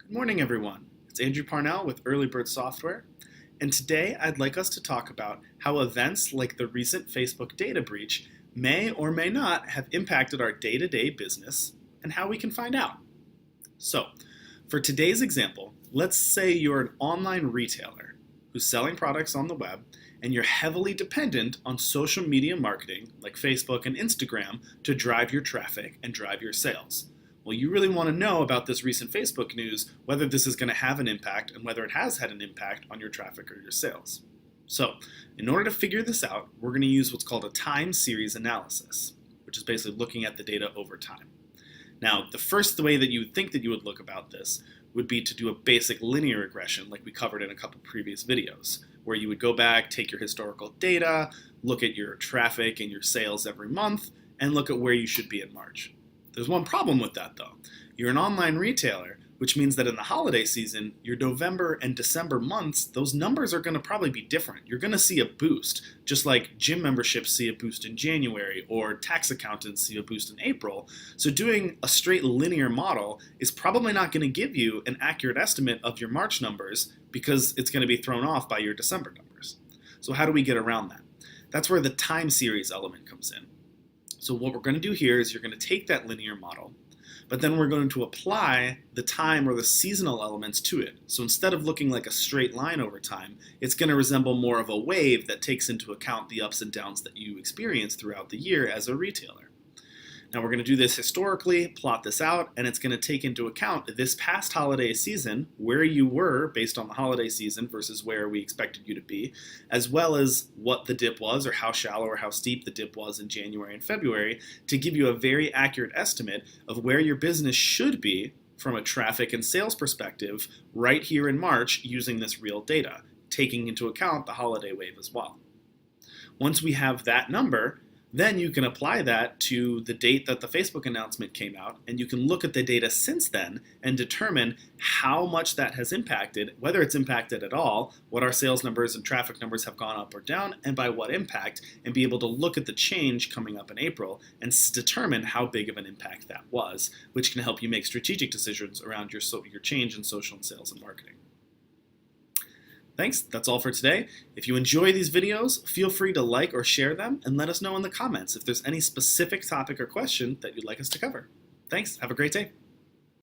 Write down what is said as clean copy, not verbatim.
Good morning, everyone. It's Andrew Parnell with Early Bird Software, and today I'd like us to talk about how events like the recent Facebook data breach may or may not have impacted our day-to-day business and how we can find out. So, for today's example, let's say you're an online retailer who's selling products on the web and you're heavily dependent on social media marketing like Facebook and Instagram to drive your traffic and drive your sales. Well, you really want to know about this recent Facebook news, whether this is going to have an impact and whether it has had an impact on your traffic or your sales. So, in order to figure this out, we're going to use what's called a time series analysis, which is basically looking at the data over time. Now, the first way that you would think that you would look about this would be to do a basic linear regression like we covered in a couple previous videos, where you would go back, take your historical data, look at your traffic and your sales every month, and look at where you should be in March. There's one problem with that though. You're an online retailer, which means that in the holiday season, your November and December months, those numbers are going to probably be different. You're going to see a boost, just like gym memberships see a boost in January or tax accountants see a boost in April. So doing a straight linear model is probably not going to give you an accurate estimate of your March numbers because it's going to be thrown off by your December numbers. So how do we get around that? That's where the time series element comes in. So what we're going to do here is you're going to take that linear model, but then we're going to apply the time or the seasonal elements to it. So instead of looking like a straight line over time, it's going to resemble more of a wave that takes into account the ups and downs that you experience throughout the year as a retailer. Now we're going to do this historically, plot this out, and it's going to take into account this past holiday season, where you were based on the holiday season versus where we expected you to be, as well as what the dip was or how shallow or how steep the dip was in January and February to give you a very accurate estimate of where your business should be from a traffic and sales perspective right here in March using this real data, taking into account the holiday wave as well. Once we have that number, then you can apply that to the date that the Facebook announcement came out, and you can look at the data since then and determine how much that has impacted, whether it's impacted at all, what our sales numbers and traffic numbers have gone up or down, and by what impact, and be able to look at the change coming up in April and determine how big of an impact that was, which can help you make strategic decisions around your change in social and sales and marketing. Thanks, that's all for today. If you enjoy these videos, feel free to like or share them and let us know in the comments if there's any specific topic or question that you'd like us to cover. Thanks, have a great day.